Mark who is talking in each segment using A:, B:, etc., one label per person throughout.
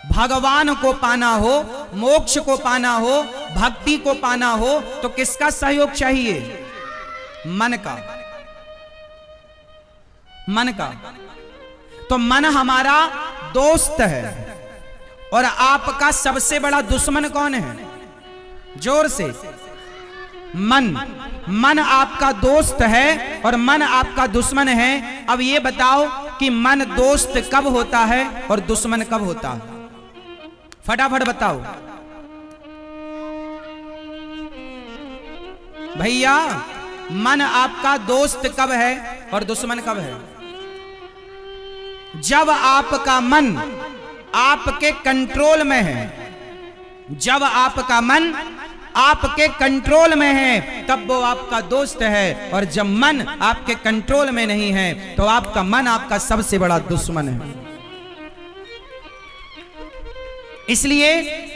A: भगवान को पाना हो, मोक्ष को पाना हो, भक्ति को पाना हो तो किसका सहयोग चाहिए? मन का। मन का। तो मन हमारा दोस्त है। और आपका सबसे बड़ा दुश्मन कौन है? जोर से। मन। मन आपका दोस्त है और मन आपका दुश्मन है। अब ये बताओ कि मन दोस्त कब होता है और दुश्मन कब होता है? फटाफट बताओ भैया, मन आपका दोस्त कब है और दुश्मन कब है? जब आपका मन आपके कंट्रोल में है। जब आपका मन आपके कंट्रोल में है तब वो आपका दोस्त है, और जब मन आपके कंट्रोल में नहीं है तो आपका मन आपका सबसे बड़ा दुश्मन है। इसलिए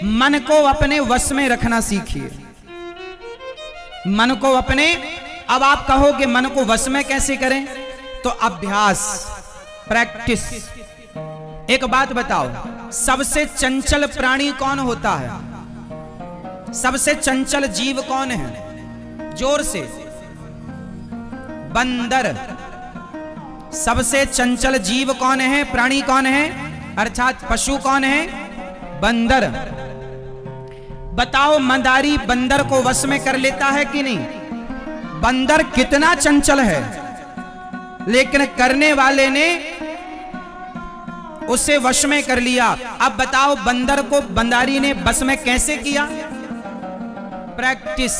A: मन को अपने वश में रखना सीखिए। मन को अपने, अब आप कहोगे मन को वश में कैसे करें? तो अभ्यास, प्रैक्टिस। एक बात बताओ, सबसे चंचल प्राणी कौन होता है? सबसे चंचल जीव कौन है? जोर से। बंदर। सबसे चंचल जीव कौन है? प्राणी कौन है? अर्थात पशु कौन है? बंदर। बताओ मंदारी बंदर को वश में कर लेता है कि नहीं? बंदर कितना चंचल है, लेकिन करने वाले ने उसे वश में कर लिया। अब बताओ बंदर को बंदारी ने वश में कैसे किया? प्रैक्टिस,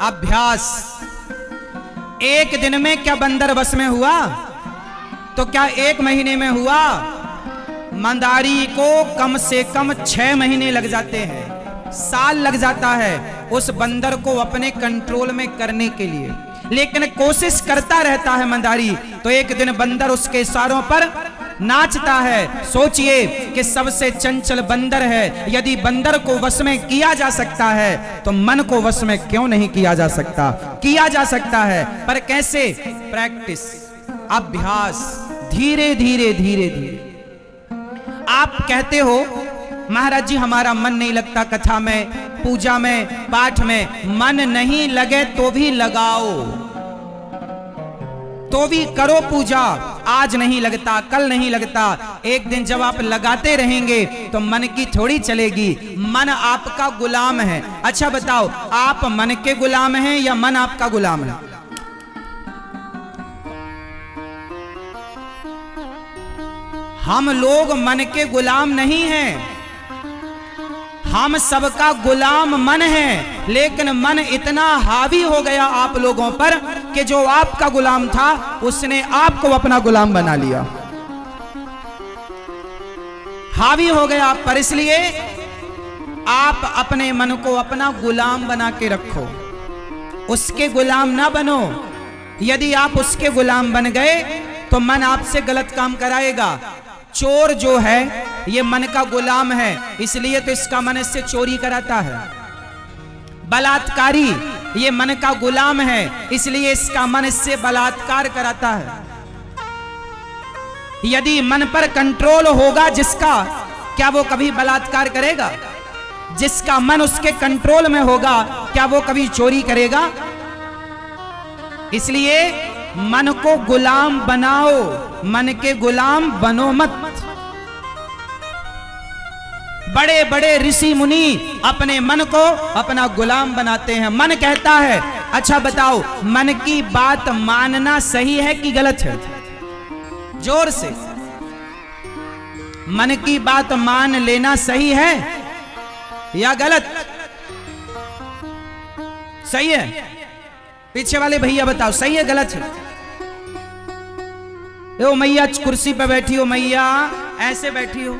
A: अभ्यास। एक दिन में क्या बंदर वश में हुआ? तो क्या एक महीने में हुआ? मंदारी को कम से कम 6 महीने लग जाते हैं, साल लग जाता है उस बंदर को अपने कंट्रोल में करने के लिए, लेकिन कोशिश करता रहता है मंदारी। तो एक दिन बंदर उसके इशारों पर नाचता है। सोचिए कि सबसे चंचल बंदर है, यदि बंदर को वश में किया जा सकता है तो मन को वश में क्यों नहीं किया जा सकता? किया जा सकता है, पर कैसे? प्रैक्टिस, अभ्यास, धीरे धीरे धीरे धीरे। आप कहते हो महाराज जी हमारा मन नहीं लगता कथा में, पूजा में, पाठ में। मन नहीं लगे तो भी लगाओ, तो भी करो पूजा। आज नहीं लगता, कल नहीं लगता, एक दिन जब आप लगाते रहेंगे तो मन की थोड़ी चलेगी। मन आपका गुलाम है। अच्छा बताओ, आप मन के गुलाम हैं या मन आपका गुलाम है? हम लोग मन के गुलाम नहीं हैं, हम सबका गुलाम मन है। लेकिन मन इतना हावी हो गया आप लोगों पर कि जो आपका गुलाम था उसने आपको अपना गुलाम बना लिया। हावी हो गया आप पर, इसलिए आप अपने मन को अपना गुलाम बना के रखो, उसके गुलाम ना बनो। यदि आप उसके गुलाम बन गए तो मन आपसे गलत काम कराएगा। चोर जो है ये मन का गुलाम है, इसलिए तो इसका मन इससे चोरी कराता है। बलात्कारी ये मन का गुलाम है, इसलिए इसका मन इससे बलात्कार कराता है। यदि मन पर कंट्रोल होगा जिसका, क्या वो कभी बलात्कार करेगा? जिसका मन उसके कंट्रोल में होगा क्या वो कभी चोरी करेगा? इसलिए मन को गुलाम बनाओ, मन के गुलाम बनो मत। बड़े बड़े ऋषि मुनि अपने मन को अपना गुलाम बनाते हैं। मन कहता है, अच्छा बताओ मन की बात मानना सही है कि गलत है? जोर से। मन की बात मान लेना सही है या गलत? सही है? पीछे वाले भैया बताओ, सही है गलत है? ओ मैया कुर्सी पे बैठी हो, मैया ऐसे बैठी हो,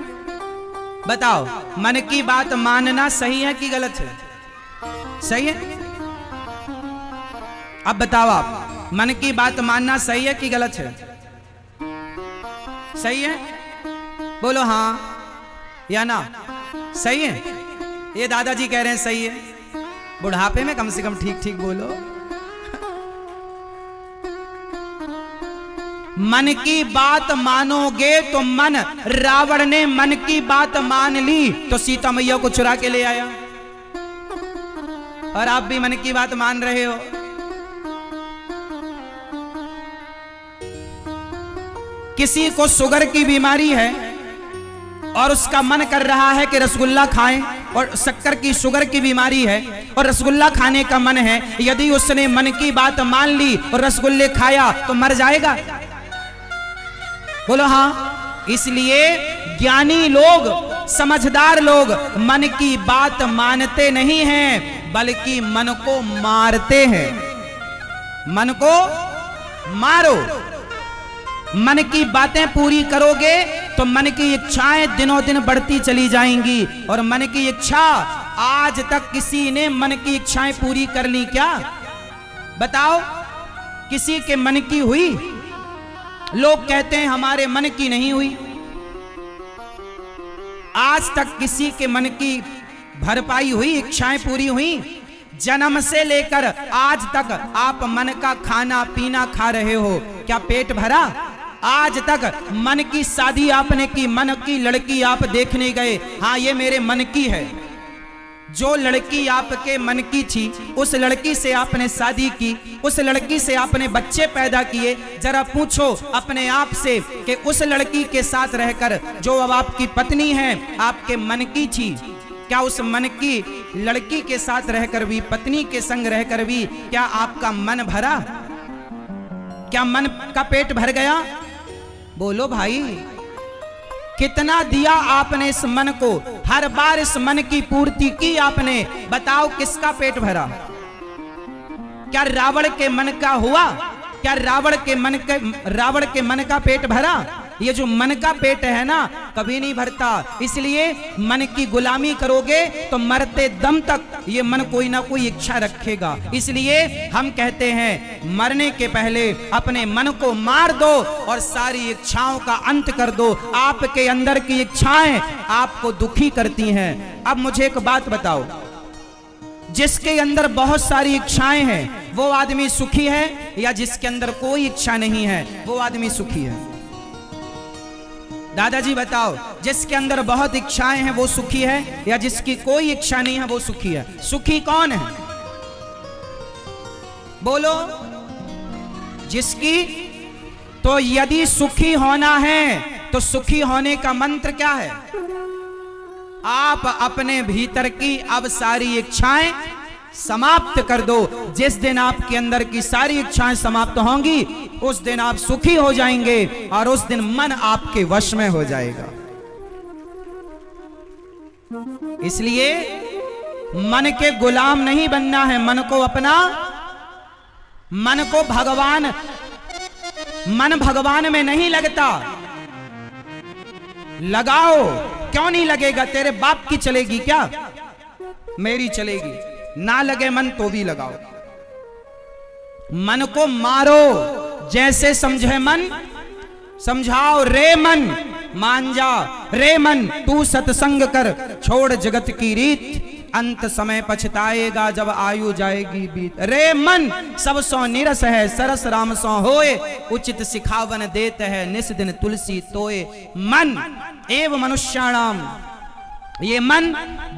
A: बताओ मन की बात मानना सही है कि गलत है? सही है? अब बताओ आप, मन की बात मानना सही है कि गलत है? सही है? बोलो हाँ या ना। सही है? ये दादाजी कह रहे हैं सही है। बुढ़ापे में कम से कम ठीक ठीक बोलो। मन की बात मानोगे तो मन, रावण ने मन की बात मान ली तो सीता मैया को चुरा के ले आया। और आप भी मन की बात मान रहे हो। किसी को शुगर की बीमारी है और उसका मन कर रहा है कि रसगुल्ला खाएं, और शक्कर की शुगर की बीमारी है और रसगुल्ला खाने का मन है, यदि उसने मन की बात मान ली और रसगुल्ले खाया तो मर जाएगा? बोलो हाँ। इसलिए ज्ञानी लोग, समझदार लोग मन की बात मानते नहीं हैं, बल्कि मन को मारते हैं। मन को मारो। मन की बातें पूरी करोगे तो मन की इच्छाएं दिनों दिन बढ़ती चली जाएंगी। और मन की इच्छा, आज तक किसी ने मन की इच्छाएं पूरी कर ली क्या? बताओ, किसी के मन की हुई? लोग कहते हैं हमारे मन की नहीं हुई। आज तक किसी के मन की भरपाई हुई, इच्छाएं पूरी हुई? जन्म से लेकर आज तक आप मन का खाना पीना खा रहे हो, क्या पेट भरा? आज तक मन की शादी आपने की, मन की लड़की आप देखने गए, हाँ ये मेरे मन की है। जो लड़की आपके मन की थी, उस लड़की से आपने शादी की, उस लड़की से आपने बच्चे पैदा किए। जरा पूछो अपने आप से कि उस लड़की के साथ रहकर, जो अब आपकी पत्नी है, आपके मन की थी, क्या उस मन की लड़की के साथ रहकर भी, पत्नी के संग रहकर भी, क्या आपका मन भरा? क्या मन का पेट भर गया? बोलो भाई, कितना दिया आपने इस मन को? हर बार इस मन की पूर्ति की आपने, बताओ किसका पेट भरा? क्या रावण के मन का हुआ? क्या रावण के मन का पेट भरा? ये जो मन का पेट है ना, कभी नहीं भरता। इसलिए मन की गुलामी करोगे तो मरते दम तक ये मन कोई ना कोई इच्छा रखेगा। इसलिए हम कहते हैं, मरने के पहले अपने मन को मार दो और सारी इच्छाओं का अंत कर दो। आपके अंदर की इच्छाएं आपको दुखी करती हैं। अब मुझे एक बात बताओ, जिसके अंदर बहुत सारी इच्छाएं हैं वो आदमी सुखी है, या जिसके अंदर कोई इच्छा नहीं है वो आदमी सुखी है? दादाजी बताओ, जिसके अंदर बहुत इच्छाएं हैं वो सुखी है, या जिसकी कोई इच्छा नहीं है वो सुखी है? सुखी कौन है? बोलो। जिसकी। तो यदि सुखी होना है तो सुखी होने का मंत्र क्या है? आप अपने भीतर की अब सारी इच्छाएं समाप्त कर दो। जिस दिन आपके अंदर की सारी इच्छाएं समाप्त होंगी, उस दिन आप सुखी हो जाएंगे और उस दिन मन आपके वश में हो जाएगा। इसलिए मन के गुलाम नहीं बनना है, मन को अपना, मन को भगवान, मन भगवान में नहीं लगता। लगाओ, क्यों नहीं लगेगा? तेरे बाप की चलेगी क्या? मेरी चलेगी। ना लगे मन तो भी लगाओ। मन को मारो, जैसे समझे मन समझाओ। रे मन मान जा, रे मन तू सत्संग कर, छोड़ जगत की रीत, अंत समय पछताएगा जब आयु जाएगी बीत। रे मन सब सो निरस है, सरस राम सो होए, उचित सिखावन देत है, निस दिन तुलसी तोए। मन एव मनुष्याणाम, ये मन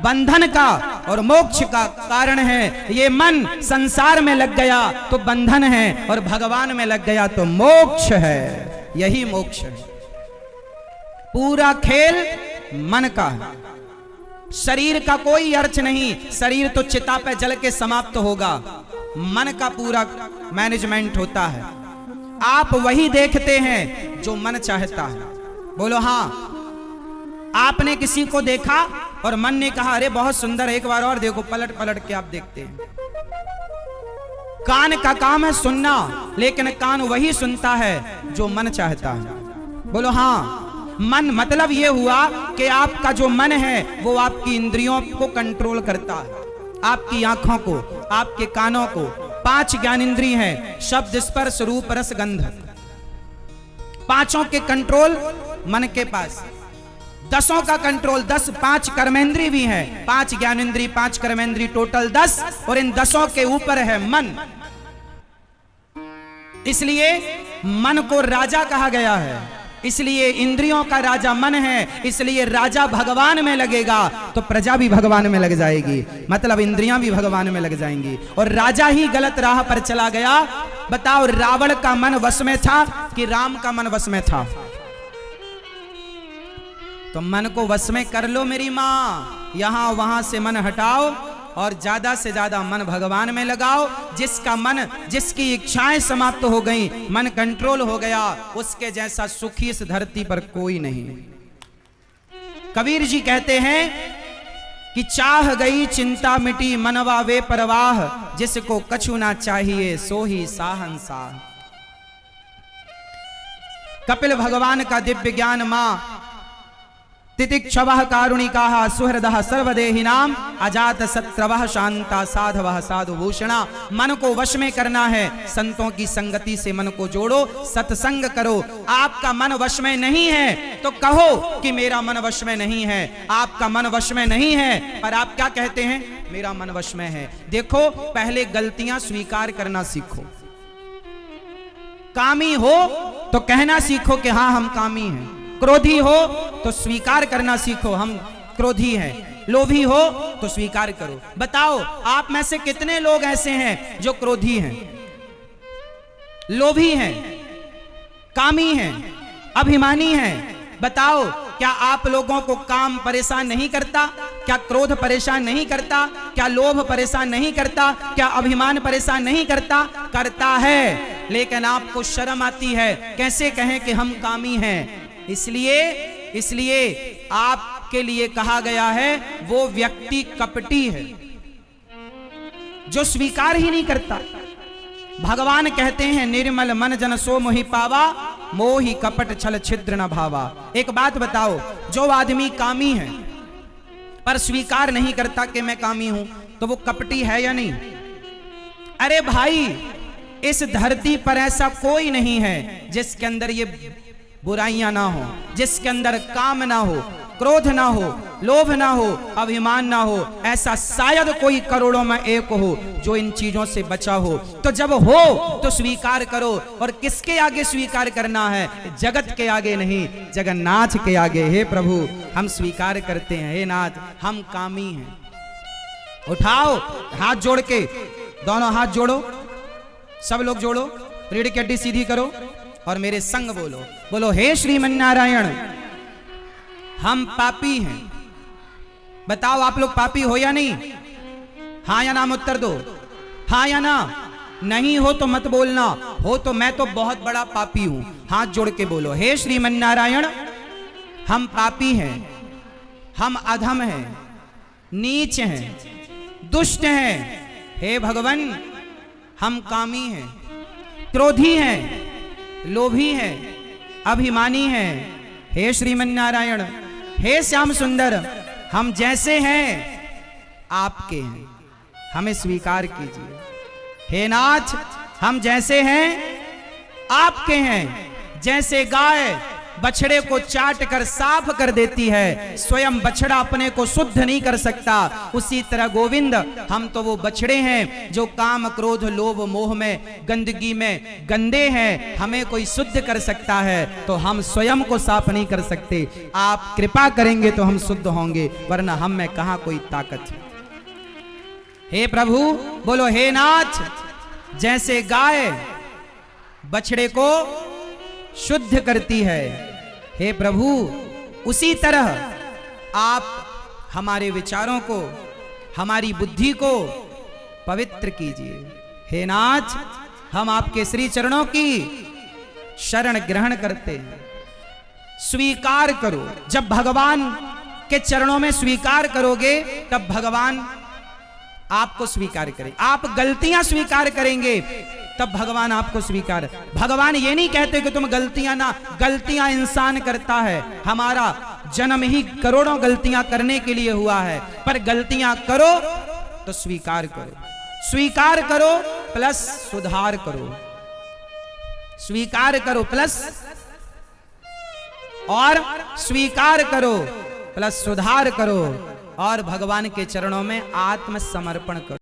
A: बंधन का और मोक्ष का कारण है। ये मन संसार में लग गया तो बंधन है, और भगवान में लग गया तो मोक्ष है। यही मोक्ष है। पूरा खेल मन का है। शरीर का कोई अर्थ नहीं, शरीर तो चिता पे जल के समाप्त होगा। मन का पूरा मैनेजमेंट होता है। आप वही देखते हैं जो मन चाहता है। बोलो हाँ। आपने किसी को देखा और मन ने कहा अरे बहुत सुंदर, एक बार और देखो, पलट पलट के आप देखते हैं। कान का काम है सुनना, लेकिन कान वही सुनता है जो मन चाहता है। बोलो हाँ। मन मतलब ये हुआ कि आपका जो मन है वो आपकी इंद्रियों को कंट्रोल करता है, आपकी आंखों को, आपके कानों को। 5 ज्ञानेंद्रिय हैं, शब्द स्पर्श रूप रस गंध। 5 के कंट्रोल मन के पास। 10 का कंट्रोल 5 कर्मेंद्री भी हैं, 5 ज्ञानेंद्री 5 कर्मेंद्री, टोटल 10, और इन 10 के ऊपर है मन। इसलिए मन को राजा कहा गया है, इसलिए इंद्रियों का राजा मन है, इसलिए राजा भगवान में लगेगा तो प्रजा भी भगवान में लग जाएगी, मतलब इंद्रियां भी भगवान में लग जाएंगी। और राजा ही गलत राह पर चला गया। बताओ, रावण का मन वश में था कि राम का मन वश में था? तो मन को वश में कर लो मेरी मां, यहां वहां से मन हटाओ और ज्यादा से ज्यादा मन भगवान में लगाओ। जिसका मन, जिसकी इच्छाएं समाप्त हो गई, मन कंट्रोल हो गया, उसके जैसा सुखी इस धरती पर कोई नहीं। कबीर जी कहते हैं कि चाह गई चिंता मिटी मनवा वे परवाह, जिसको कछु ना चाहिए सो ही साहंसाह। कपिल भगवान का दिव्य ज्ञान मां तितिक्षवः कारुणिकाः सुहृदः सर्वदेहिनां अजात शत्रवः शांता साधवः साधुभूषणा। मन को वश में करना है, संतों की संगति से मन को जोड़ो, सत्संग करो। आपका मन वश में नहीं है तो कहो कि मेरा मन वश में नहीं है। आपका मन वश में नहीं है पर आप क्या कहते हैं? मेरा मन वश में है। देखो, पहले गलतियां स्वीकार करना सीखो। कामी हो तो कहना सीखो कि हाँ हम कामी हैं। क्रोधी हो तो स्वीकार करना सीखो हम क्रोधी हैं। लोभी हो तो स्वीकार करो। बताओ, आप में से कितने लोग ऐसे हैं जो क्रोधी हैं, लोभी हैं, कामी हैं, अभिमानी हैं? बताओ, क्या आप लोगों को काम परेशान नहीं करता? क्या क्रोध परेशान नहीं करता? क्या लोभ परेशान नहीं करता? क्या अभिमान परेशान नहीं करता? करता है, लेकिन आपको शर्म आती है। कैसे कहें कि हम कामी हैं? इसलिए आपके लिए कहा गया है वो व्यक्ति कपटी है जो स्वीकार ही नहीं करता। भगवान कहते हैं निर्मल मन जन सो मोहि पावा, मोहि कपट छल छिद्र न भावा। एक बात बताओ, जो आदमी कामी है पर स्वीकार नहीं करता कि मैं कामी हूं, तो वो कपटी है या नहीं? अरे भाई, इस धरती पर ऐसा कोई नहीं है जिसके अंदर ये बुराइयां ना हो, जिसके अंदर काम ना हो, क्रोध ना हो, लोभ ना हो, अभिमान ना हो। ऐसा शायद कोई करोड़ों में एक हो जो इन चीजों से बचा हो। तो जब हो तो स्वीकार करो। और किसके आगे स्वीकार करना है? जगत के आगे नहीं, जगन्नाथ के आगे। हे प्रभु, हम स्वीकार करते हैं, हे नाथ हम कामी हैं। उठाओ हाथ जोड़ के, दोनों हाथ जोड़ो, सब लोग जोड़ो, रीढ़ की हड्डी सीधी करो और मेरे संग बोलो, बोलो हे श्रीमन्नारायण, हम पापी हैं। बताओ, आप लोग पापी हो या नहीं? हाँ या ना उत्तर दो, हाँ या ना। नहीं हो तो मत बोलना, हो तो मैं तो बहुत बड़ा पापी हूं। हाथ जोड़ के बोलो, हे श्रीमन्नारायण, हम पापी हैं, हम अधम हैं, नीच हैं, दुष्ट हैं। हे भगवान, हम कामी हैं, क्रोधी हैं, लोभी हैं, अभिमानी हैं। हे श्रीमन्नारायण, हे श्याम सुंदर, हम जैसे हैं आपके हैं, हमें स्वीकार कीजिए। हे नाथ, हम जैसे हैं आपके हैं। जैसे गाय बछड़े को चाट कर साफ कर देती है, स्वयं बछड़ा अपने को शुद्ध नहीं कर सकता, उसी तरह गोविंद, हम तो वो बछड़े हैं जो काम क्रोध लोभ मोह में, गंदगी में गंदे हैं। हमें कोई शुद्ध कर सकता है तो हम स्वयं को साफ नहीं कर सकते। आप कृपा करेंगे तो हम शुद्ध होंगे, वरना हम में कहां कोई ताकत है। हे प्रभु, बोलो हे नाथ, जैसे गाय बछड़े को शुद्ध करती है, हे प्रभु, उसी तरह आप हमारे विचारों को, हमारी बुद्धि को पवित्र कीजिए। हे नाथ, हम आपके श्री चरणों की शरण ग्रहण करते हैं। स्वीकार करो। जब भगवान के चरणों में स्वीकार करोगे तब भगवान आपको स्वीकार करे। आप गलतियां स्वीकार करेंगे तब भगवान आपको स्वीकार। भगवान ये नहीं कहते कि तुम गलतियां ना, गलतियां इंसान करता है। हमारा जन्म ही करोड़ों गलतियां करने के लिए हुआ है, पर गलतियां करो तो स्वीकार करो। स्वीकार करो प्लस सुधार करो, स्वीकार करो प्लस और स्वीकार करो प्लस सुधार करो और भगवान के चरणों में आत्मसमर्पण करो।